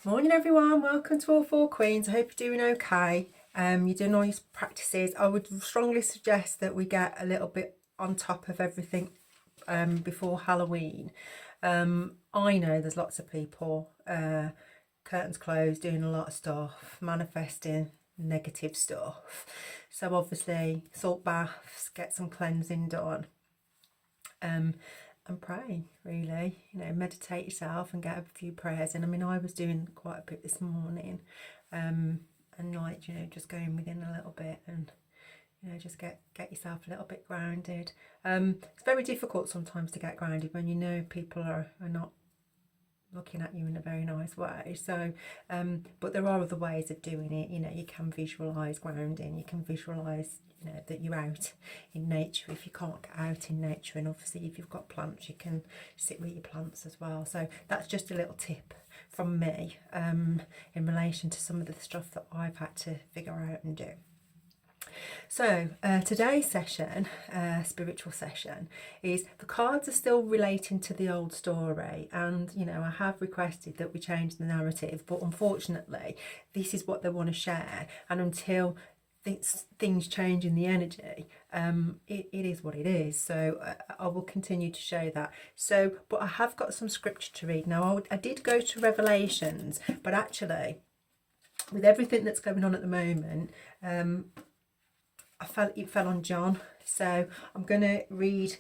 Morning everyone, welcome to All Four Queens. I hope you're doing okay. You're doing all your practices. I would strongly suggest that we get a little bit on top of everything before Halloween. I know there's lots of people, curtains closed, doing a lot of stuff, manifesting negative stuff. So obviously salt baths, get some cleansing done. And pray, really, meditate yourself and get a few prayers in. I mean, I was doing quite a bit this morning, and just going within a little bit, and just get yourself a little bit grounded. It's very difficult sometimes to get grounded when people are not looking at you in a very nice way. So but there are other ways of doing it. You can visualize grounding, you can visualize that you're out in nature if you can't get out in nature, and obviously if you've got plants you can sit with your plants as well. So that's just a little tip from me in relation to some of the stuff that I've had to figure out and do. So today's session, spiritual session, is the cards are still relating to the old story, and I have requested that we change the narrative, but unfortunately this is what they want to share, and until things change in the energy, it is what it is. So I will continue to show that. So, but I have got some scripture to read now. I did go to Revelations, but actually with everything that's going on at the moment, it fell on John, so I'm going to read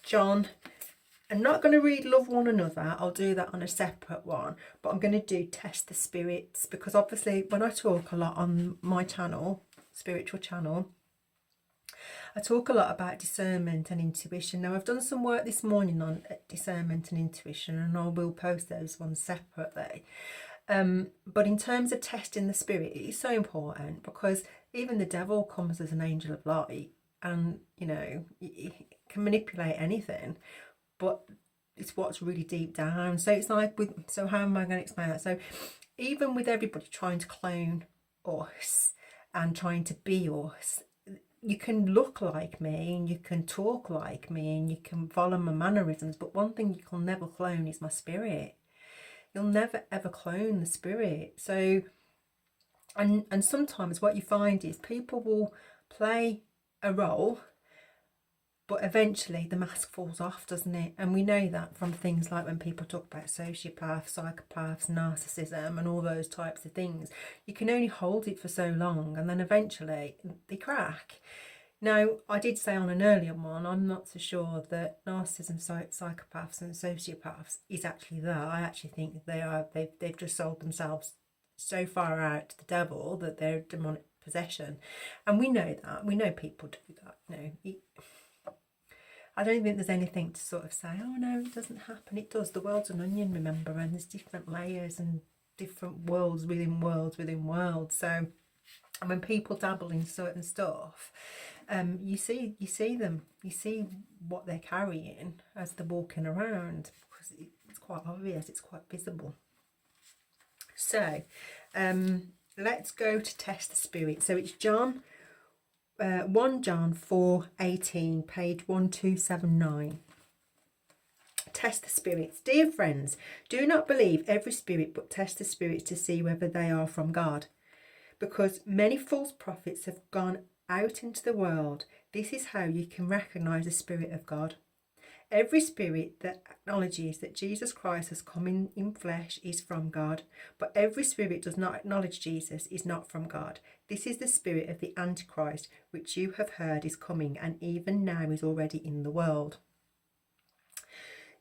John. I'm not going to read Love One Another, I'll do that on a separate one, but I'm going to do Test the Spirits, because obviously when I talk a lot on my channel, spiritual channel, I talk a lot about discernment and intuition. Now I've done some work this morning on discernment and intuition, and I will post those ones separately. But in terms of testing the spirit, it is so important, because even the devil comes as an angel of light, and he can manipulate anything, but it's what's really deep down. So it's like so how am I going to explain that? So even with everybody trying to clone us and trying to be us, you can look like me and you can talk like me and you can follow my mannerisms, but one thing you can never clone is my spirit. You'll never ever clone the spirit. So and sometimes what you find is people will play a role, but eventually the mask falls off, doesn't it? And we know that from things like when people talk about sociopaths, psychopaths, narcissism and all those types of things. You can only hold it for so long, and then eventually they crack. Now, I did say on an earlier one, I'm not so sure that narcissism, psychopaths and sociopaths is actually there. I actually think they've just sold themselves so far out to the devil that they're demonic possession. And we know that. We know people do that. I don't think there's anything to sort of say, oh no, it doesn't happen. It does. The world's an onion, remember, and there's different layers and different worlds within worlds within worlds. So, and when people dabble in certain stuff, you see them, you see what they're carrying as they're walking around, because it's quite obvious, it's quite visible. So, let's go to Test the Spirit. So it's John. 1 John 4:18, page 1279. Test the spirits. Dear friends, do not believe every spirit, but test the spirits to see whether they are from God, because many false prophets have gone out into the world. This is how you can recognize the Spirit of God. Every spirit that acknowledges that Jesus Christ has come in flesh is from God, but every spirit does not acknowledge Jesus is not from God. This is the spirit of the Antichrist, which you have heard is coming, and even now is already in the world.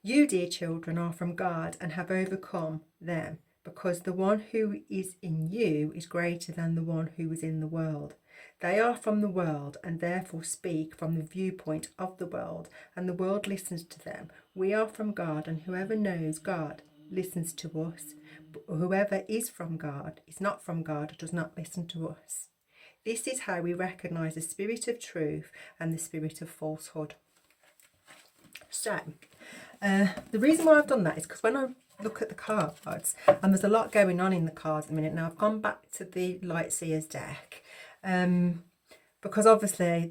You, dear children, are from God and have overcome them, because the one who is in you is greater than the one who is in the world. They are from the world and therefore speak from the viewpoint of the world, and the world listens to them. We are from God, and whoever knows God listens to us. But whoever is from God is not from God, does not listen to us. This is how we recognize the spirit of truth and the spirit of falsehood. So, the reason why I've done that is because when I look at the cards, and there's a lot going on in the cards at the minute. Now, I've gone back to the Light Seers deck, because obviously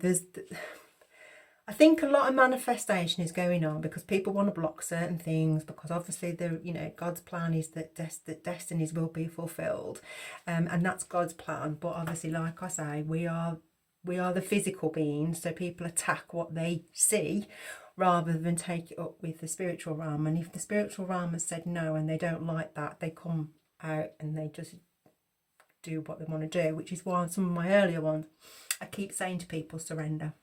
I think a lot of manifestation is going on because people want to block certain things, because obviously the God's plan is that that destinies will be fulfilled, and that's God's plan. But obviously, like I say, we are the physical beings, so people attack what they see rather than take it up with the spiritual realm. And if the spiritual realm has said no and they don't like that, they come out and they just do what they want to do, which is why on some of my earlier ones I keep saying to people, surrender.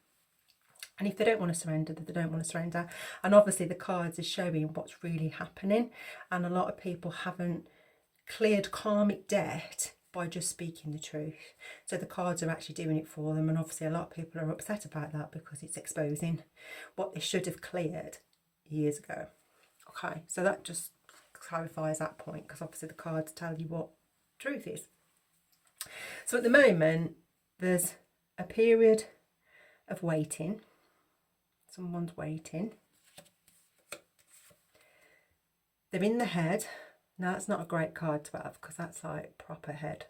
And if they don't want to surrender, they don't want to surrender. And obviously the cards are showing what's really happening. And a lot of people haven't cleared karmic debt by just speaking the truth. So the cards are actually doing it for them. And obviously a lot of people are upset about that because it's exposing what they should have cleared years ago. Okay, so that just clarifies that point, because obviously the cards tell you what truth is. So at the moment, there's a period of waiting. Someone's waiting. They're in the head. Now, that's not a great card to have, because that's like proper head,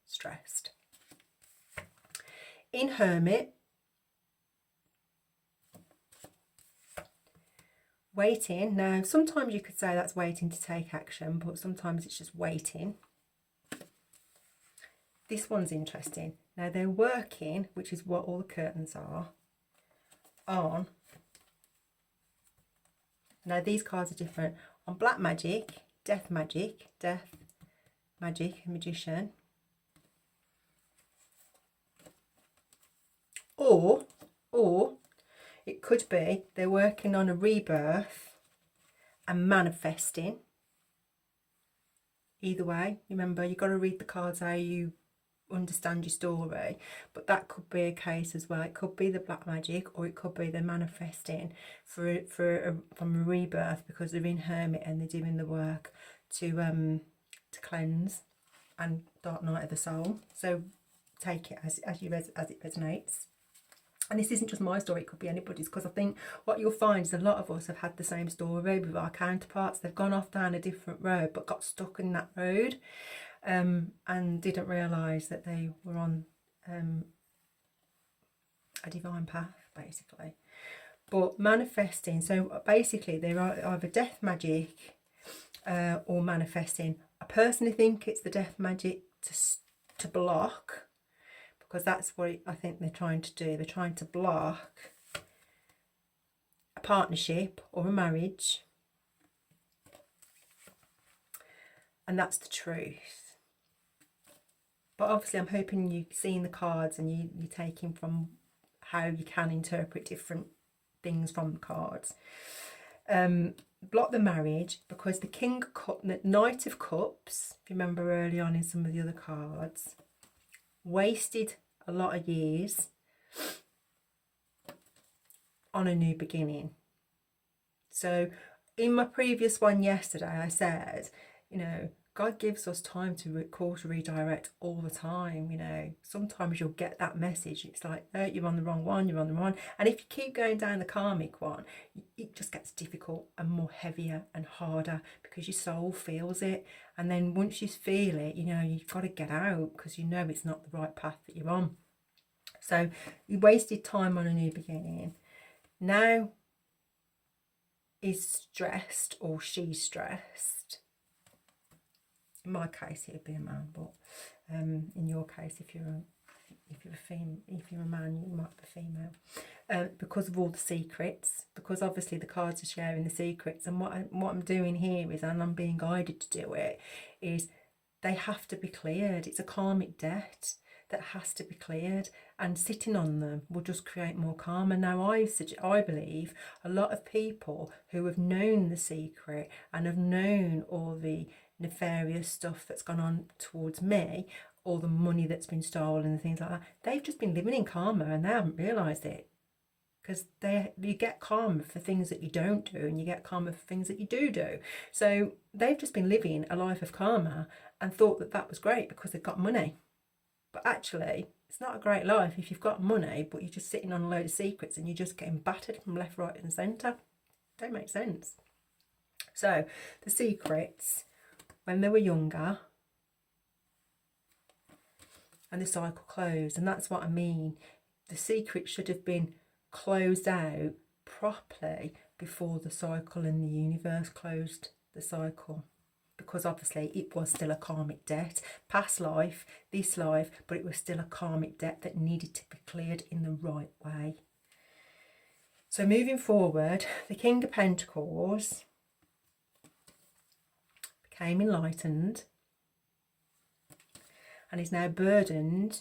stressed. In Hermit, waiting. Now, sometimes you could say that's waiting to take action, but sometimes it's just waiting. This one's interesting. Now, they're working, which is what all the curtains are, on. Now, these cards are different. On black magic, death magic, magician. Or it could be they're working on a rebirth and manifesting. Either way, remember, you've got to read the cards how you understand your story, but that could be a case as well. It could be the black magic, or it could be they're manifesting from a rebirth, because they're in Hermit and they're doing the work to cleanse and dark night of the soul. So take it as it resonates. And this isn't just my story, it could be anybody's, because I think what you'll find is a lot of us have had the same story with our counterparts. They've gone off down a different road but got stuck in that road, and didn't realise that they were on a divine path, basically. But manifesting, so basically they're either death magic or manifesting. I personally think it's the death magic to block, because that's what I think they're trying to do. They're trying to block a partnership or a marriage. And that's the truth. But obviously I'm hoping you've seen the cards and you're taking from how you can interpret different things from the cards. Block the marriage, because the the Knight of Cups, if you remember early on in some of the other cards, wasted a lot of years on a new beginning. So in my previous one yesterday, I said, God gives us time to call to redirect all the time. Sometimes you'll get that message. It's like, no, you're on the wrong one, you're on the wrong. And if you keep going down the karmic one, it just gets difficult and more heavier and harder, because your soul feels it. And then once you feel it, you've got to get out, because it's not the right path that you're on. So you wasted time on a new beginning. Now is stressed, or she's stressed. In my case, it would be a man, but in your case, if you're a man, you might be female. Because of all the secrets, because obviously the cards are sharing the secrets, and what I'm doing here is, and I'm being guided to do it, is they have to be cleared. It's a karmic debt that has to be cleared, and sitting on them will just create more karma. Now, I believe a lot of people who have known the secret and have known all the nefarious stuff that's gone on towards me, all the money that's been stolen and things like that, they've just been living in karma and they haven't realised it. Because you get karma for things that you don't do, and you get karma for things that you do. So they've just been living a life of karma and thought that was great because they've got money. But actually, it's not a great life if you've got money, but you're just sitting on a load of secrets and you're just getting battered from left, right and centre. Don't make sense. So the secrets, when they were younger, and the cycle closed. And that's what I mean. The secret should have been closed out properly before the cycle and the universe closed the cycle, because obviously it was still a karmic debt, past life, this life, but it was still a karmic debt that needed to be cleared in the right way. So moving forward, the King of Pentacles became enlightened and is now burdened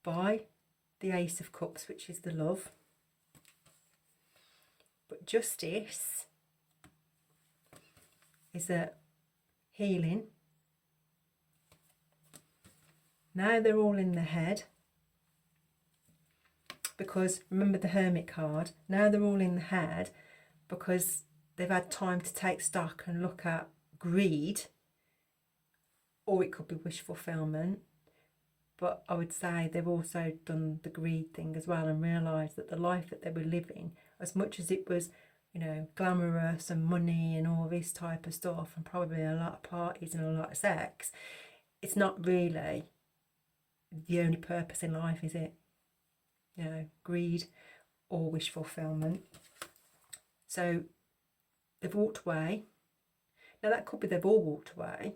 by the Ace of Cups, which is the love. But Justice is a healing. Now they're all in the head, because remember the Hermit card, now they're all in the head because they've had time to take stock and look at greed, or it could be wish fulfillment. But I would say they've also done the greed thing as well and realised that the life that they were living, as much as it was, you know, glamorous and money and all this type of stuff and probably a lot of parties and a lot of sex, it's not really the only purpose in life, is it? You know, greed or wish fulfillment. So they've walked away. Now that could be they've all walked away.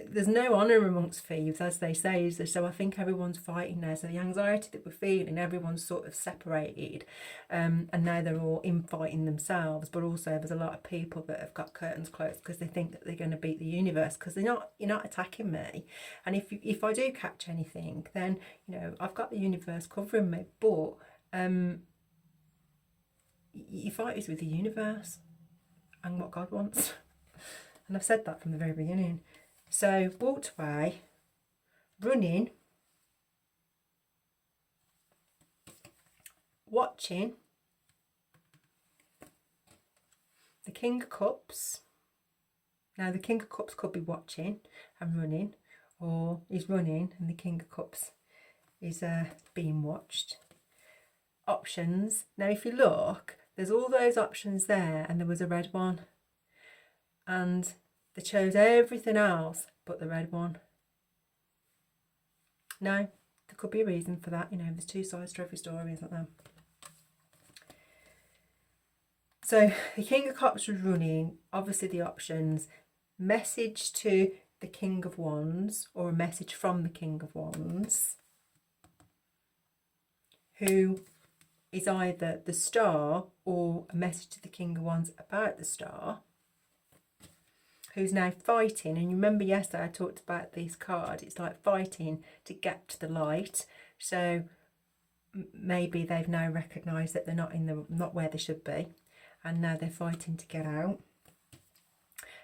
There's no honour amongst thieves, as they say, so I think everyone's fighting now. So the anxiety that we're feeling, everyone's sort of separated, and now they're all infighting themselves. But also there's a lot of people that have got curtains closed because they think that they're going to beat the universe, because you're not attacking me. And if I do catch anything, then, you know, I've got the universe covering me. But your fight is with the universe and what God wants. And I've said that from the very beginning. So walked away, running, watching the King of Cups. Now the King of Cups could be watching and running, or he's running and the King of Cups is being watched. Options. Now if you look, there's all those options there, and there was a red one, and they chose everything else but the red one. Now, there could be a reason for that. You know, there's two sides to every story, isn't there? So the King of Cups was running. Obviously the options: message to the King of Wands, or a message from the King of Wands, who is either the Star or a message to the King of Wands about the Star, who's now fighting. And you remember yesterday I talked about this card, it's like fighting to get to the light. So maybe they've now recognised that they're not where they should be, and now they're fighting to get out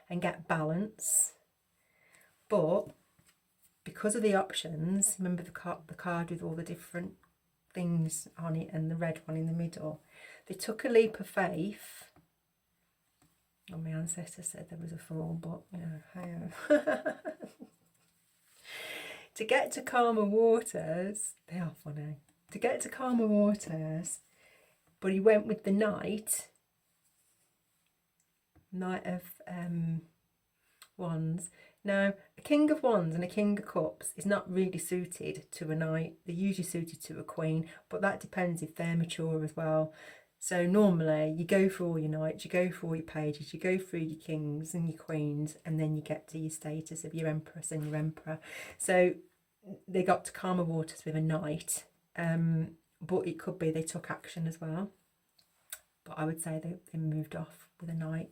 and get balance. But because of the options, remember the card with all the different things on it and the red one in the middle, they took a leap of faith. Well, my ancestors said there was a fall, but, you know, hey. To get to calmer waters, they are funny. To get to calmer waters, but he went with the Knight of Wands. Now, a King of Wands and a King of Cups is not really suited to a Knight. They're usually suited to a Queen, but that depends if they're mature as well. So normally you go for all your knights, you go for all your pages, you go through your kings and your queens, and then you get to your status of your empress and your emperor. So they got to calmer waters with a knight, but it could be they took action as well. But I would say they moved off with a knight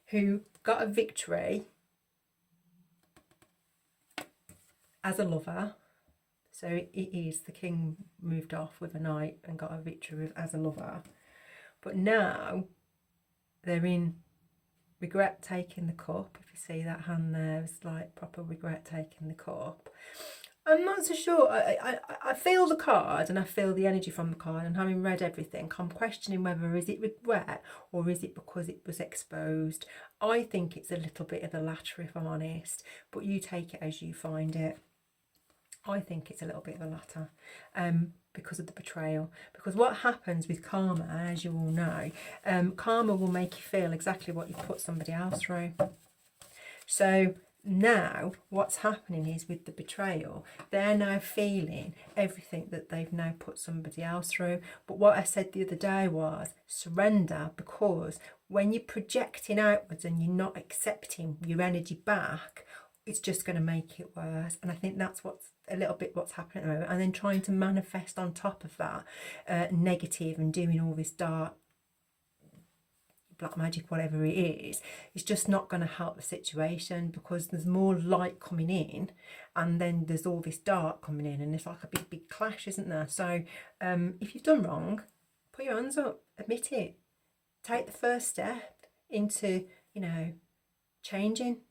who got a victory as a lover. So it is the king moved off with a knight and got a victory as a lover. But now they're in regret taking the cup. If you see that hand there, it's like proper regret taking the cup. I'm not so sure. I feel the card and I feel the energy from the card, and having read everything, I'm questioning whether is it regret or is it because it was exposed. I think it's a little bit of the latter, if I'm honest, but you take it as you find it. I think it's a little bit of the latter, because of the betrayal. Because what happens with karma, as you all know, karma will make you feel exactly what you put somebody else through. So now what's happening is with the betrayal, they're now feeling everything that they've now put somebody else through. But what I said the other day was surrender, because when you're projecting outwards and you're not accepting your energy back, it's just going to make it worse. And I think that's what's a little bit what's happening at the moment. And then trying to manifest on top of that negative and doing all this dark black magic, whatever it is, it's just not going to help the situation, because there's more light coming in and then there's all this dark coming in, and it's like a big clash, isn't there? So if you've done wrong, put your hands up, admit it, take the first step into, you know, changing.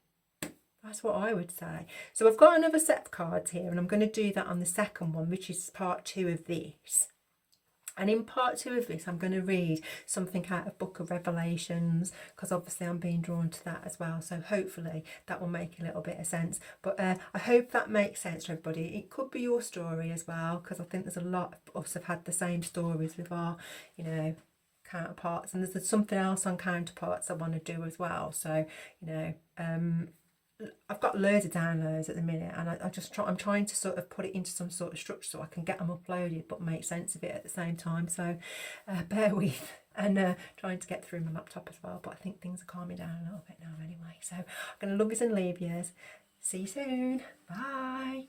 That's what I would say. So I've got another set of cards here, and I'm going to do that on the second one, which is part 2 of this. And in part 2 of this, I'm going to read something out of Book of Revelations, because obviously I'm being drawn to that as well. So hopefully that will make a little bit of sense. But I hope that makes sense to everybody. It could be your story as well, because I think there's a lot of us have had the same stories with our, you know, counterparts. And there's something else on counterparts I want to do as well. So, you know, I've got loads of downloads at the minute, and I'm trying to sort of put it into some sort of structure so I can get them uploaded but make sense of it at the same time. So bear with, and trying to get through my laptop as well. But I think things are calming down a little bit now anyway. So I'm going to love yous and leave yous. See you soon. Bye.